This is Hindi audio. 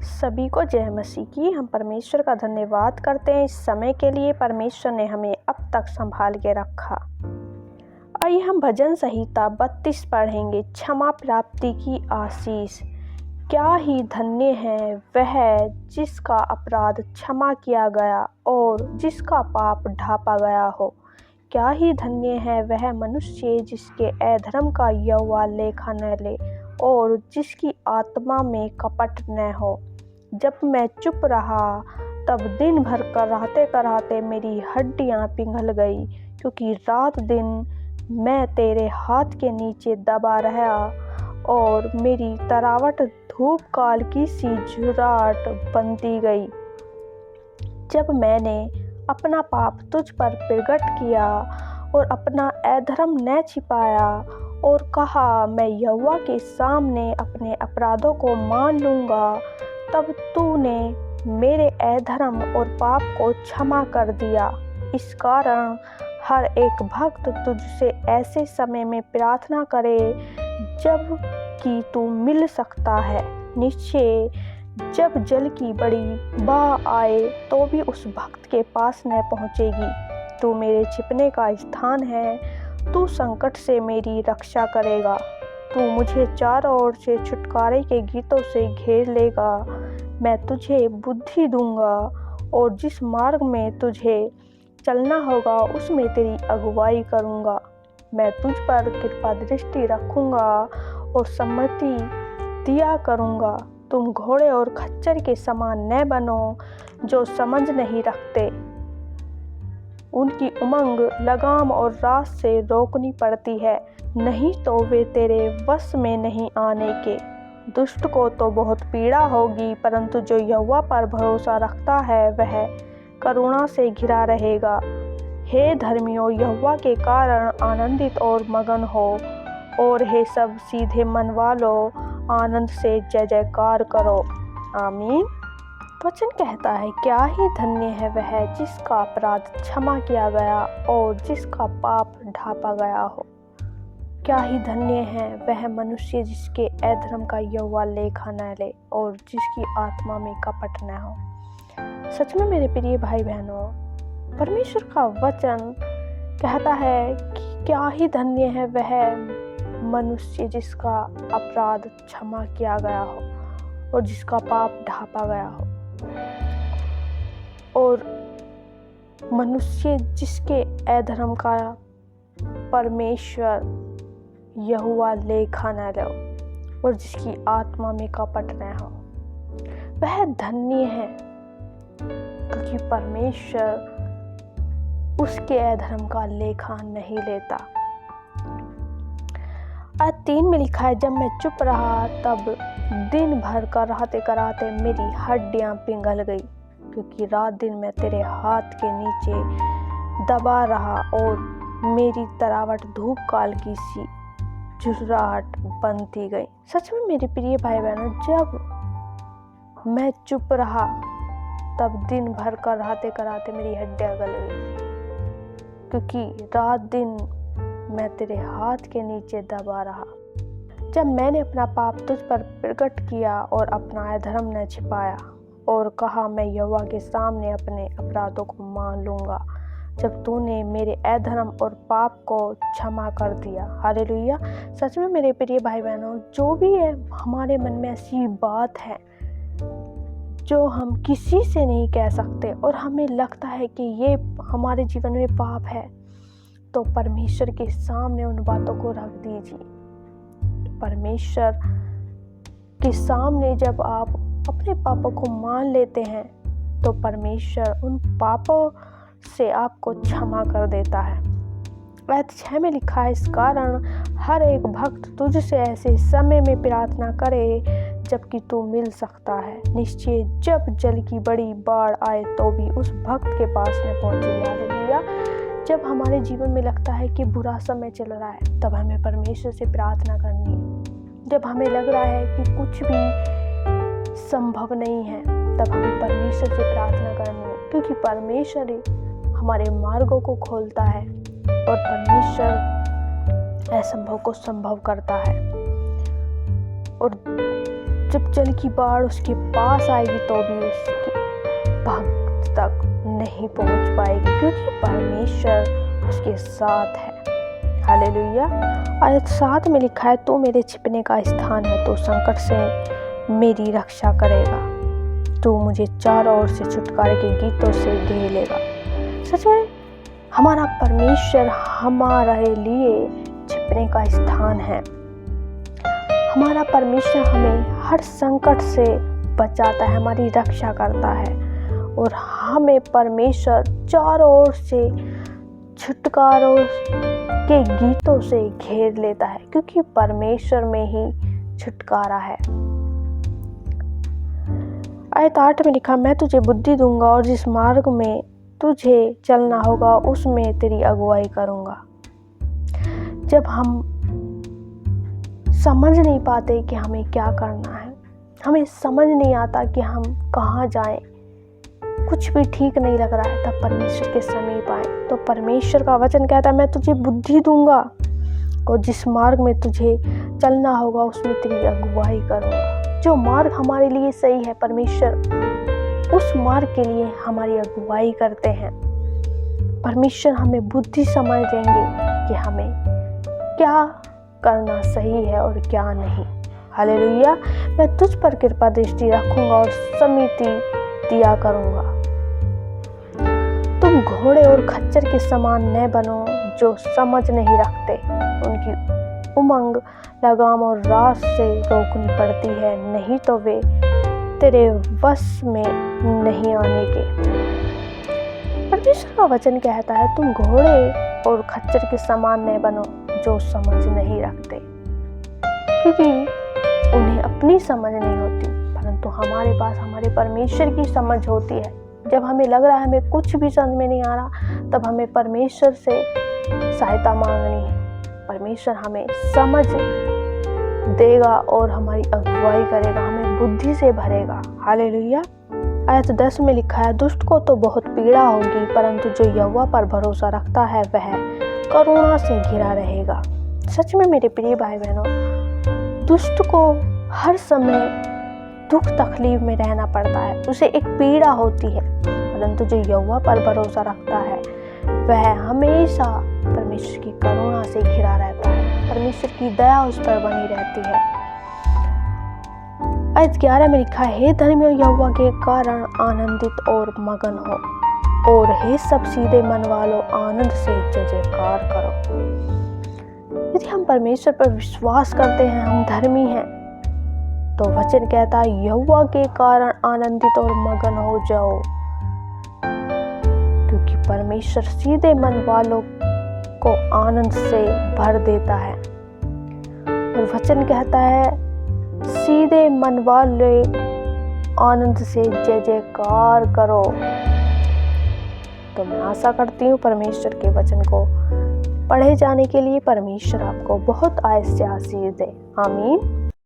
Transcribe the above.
सभी को जय मसीह की। हम परमेश्वर का धन्यवाद करते हैं इस समय के लिए। परमेश्वर ने हमें अब तक संभाल के रखा। आइए हम भजन संहिता 32 पढ़ेंगे। क्षमा प्राप्ति की आशीष। क्या ही धन्य है वह जिसका अपराध क्षमा किया गया और जिसका पाप ढांपा गया हो। क्या ही धन्य है वह मनुष्य जिसके अधर्म का यहोवा लेखा न ले और जिसकी आत्मा में कपट न हो। जब मैं चुप रहा तब दिन भर कराहते कराहते मेरी हड्डियां पिघल गई, क्योंकि रात दिन मैं तेरे हाथ के नीचे दबा रहा और मेरी तरावट धूप काल की सी झुर्राहट बनती गई। जब मैंने अपना पाप तुझ पर प्रगट किया और अपना अधर्म न छिपाया और कहा मैं यहोवा के सामने अपने अपराधों को मान लूँगा, तब तूने मेरे अधर्म और पाप को क्षमा कर दिया। इस कारण हर एक भक्त तुझसे ऐसे समय में प्रार्थना करे जब कि तू मिल सकता है। निश्चय जब जल की बड़ी बाढ़ आए तो भी उस भक्त के पास न पहुँचेगी। तू मेरे छिपने का स्थान है, तू संकट से मेरी रक्षा करेगा। तू मुझे चारों ओर से छुटकारे के गीतों से घेर लेगा। मैं तुझे बुद्धि दूंगा और जिस मार्ग में तुझे चलना होगा उसमें तेरी अगुवाई करूंगा। मैं तुझ पर कृपा दृष्टि रखूंगा और सम्मति दिया करूंगा। तुम घोड़े और खच्चर के समान न बनो जो समझ नहीं रखते। उनकी उमंग लगाम और रात से रोकनी पड़ती है, नहीं तो वे तेरे वश में नहीं आने के। दुष्ट को तो बहुत पीड़ा होगी, परंतु जो यहोवा पर भरोसा रखता है वह करुणा से घिरा रहेगा। हे धर्मियों, यहोवा के कारण आनंदित और मगन हो, और हे सब सीधे मन वालों, आनंद से जय जयकार करो। आमीन। वचन कहता है, क्या ही धन्य है वह जिसका अपराध क्षमा किया गया और जिसका पाप ढांपा गया हो। क्या ही धन्य है वह मनुष्य जिसके अधर्म का यहोवा लेखा न ले और जिसकी आत्मा में कपट न हो। सच में मेरे प्रिय भाई बहनों, परमेश्वर का वचन कहता है कि क्या ही धन्य है वह मनुष्य जिसका अपराध क्षमा किया गया हो और जिसका पाप ढांपा गया हो, और मनुष्य जिसके अधर्म का परमेश्वर यहोवा लेखा न लो और जिसकी आत्मा में कपट न हो। वह धन्य है, क्योंकि परमेश्वर उसके अधर्म का लेखा नहीं लेता। आयत 3 में लिखा है, जब मैं चुप रहा तब दिन भर कराहते कराहते मेरी हड्डियां पिघल गई, क्योंकि रात दिन मैं तेरे हाथ के नीचे दबा रहा और मेरी तरावट धूप काल की सी झुर्राहट बनती गई। सच में मेरे प्रिय भाई बहनों, जब मैं चुप रहा तब दिन भर कराहते कराहते मेरी हड्डियां गल गई, क्योंकि रात दिन मैं तेरे हाथ के नीचे दबा रहा। जब मैंने अपना पाप तुझ पर प्रकट किया और अपना अधर्म न छिपाया और कहा मैं यहोवा के सामने अपने अपराधों को मान लूँगा, जब तूने मेरे अधर्म और पाप को क्षमा कर दिया। हालेलुया। सच में मेरे प्रिय भाई बहनों, जो भी है हमारे मन में ऐसी बात है जो हम किसी से नहीं कह सकते और हमें लगता है कि ये हमारे जीवन में पाप है, तो परमेश्वर के सामने उन बातों को रख दीजिए। परमेश्वर के सामने जब आप अपने पापों को मान लेते हैं तो परमेश्वर उन पापों से आपको क्षमा कर देता है। आयत 6 में लिखा है, इस कारण हर एक भक्त तुझसे ऐसे समय में प्रार्थना करे जबकि तू मिल सकता है। निश्चय जब जल की बड़ी बाढ़ आए तो भी उस भक्त के पास न पहुंचे। हालेलुया। जब हमारे जीवन में लगता है कि बुरा समय चल रहा है, तब हमें परमेश्वर से प्रार्थना करनी है। जब हमें लग रहा है कि कुछ भी संभव नहीं है, तब हमें परमेश्वर से प्रार्थना करनी है, क्योंकि परमेश्वर हमारे मार्गों को खोलता है और परमेश्वर असंभव को संभव करता है। और जब जल की बाढ़ उसके पास आएगी तो भी उसके भक्त तक नहीं पहुंच पाएगी, क्योंकि परमेश्वर उसके साथ है। हालेलुया। आयत 7 में लिखा है, तू मेरे छिपने का स्थान है, तो संकट से मेरी रक्षा करेगा, तू मुझे चारों ओर से छुटकारे के गीतों से घेर लेगा। सच में हमारा परमेश्वर हमारे लिए छिपने का स्थान है। हमारा परमेश्वर हमें हर संकट से बचाता है, हमारी रक्षा करता है, और हमें परमेश्वर चारों ओर से छुटकारों के गीतों से घेर लेता है, क्योंकि परमेश्वर में ही छुटकारा है। आयत 8 में लिखा, मैं तुझे बुद्धि दूंगा और जिस मार्ग में तुझे चलना होगा उसमें तेरी अगुवाई करूंगा। जब हम समझ नहीं पाते कि हमें क्या करना है, हमें समझ नहीं आता कि हम कहाँ जाएं, कुछ भी ठीक नहीं लग रहा है, तब परमेश्वर के समीप आए तो परमेश्वर का वचन कहता है, मैं तुझे बुद्धि दूंगा और जिस मार्ग में तुझे चलना होगा उसमें तेरी अगुवाई करूंगा। जो मार्ग हमारे लिए सही है, परमेश्वर उस मार्ग के लिए हमारी अगुवाई करते हैं। परमेश्वर हमें बुद्धि समझ देंगे कि हमें क्या करना सही है और क्या नहीं। हालेलुया। मैं तुझ पर कृपा दृष्टि रखूंगा और समिति दिया करूंगा। तुम घोड़े और खच्चर के समान न बनो जो समझ नहीं रखते, उनकी उमंग लगाम और रास से रोकनी पड़ती है, नहीं तो वे तेरे वश में नहीं आने के। परमेश्वर का वचन कहता है, तुम घोड़े और खच्चर के समान न बनो जो समझ नहीं रखते, क्योंकि उन्हें अपनी समझ नहीं होती, परंतु हमारे पास हमारे परमेश्वर की समझ होती है। जब हमें लग रहा है हमें कुछ भी समझ में नहीं आ रहा, तब हमें परमेश्वर से सहायता मांगनी है। परमेश्वर हमें समझ देगा और हमारी अगुवाई करेगा, हमें बुद्धि से भरेगा। हालेलुया। आयत 10 में लिखा है, दुष्ट को तो बहुत पीड़ा होगी, परंतु जो यहोवा पर भरोसा रखता है वह करुणा से घिरा रहेगा। सच में मेरे प्रिय भाई बहनों, दुष्ट को हर समय दुख तकलीफ में रहना पड़ता है, उसे एक पीड़ा होती है, परंतु जो यहोवा पर भरोसा रखता है वह हमेशा परमेश्वर की करुणा से घिरा रहता है, परमेश्वर की दया उस पर बनी रहती है। आयत 11 में लिखा है, हे धर्मियों, यहोवा के कारण आनंदित और मगन हो, और हे सब सीधे मन वालों, आनंद से जय जयकार करो। यदि हम परमेश्वर पर विश्वास करते हैं, हम धर्मी हैं, तो वचन कहता है यहोवा के कारण आनंदित और मगन हो जाओ, क्योंकि परमेश्वर सीधे मन वालों को आनंद से भर देता है। और वचन कहता है सीधे मन वाले आनंद से जय जयकार करो। तो मैं आशा करती हूँ परमेश्वर के वचन को पढ़े जाने के लिए परमेश्वर आपको बहुत आयत से आशीष दे। आमीन।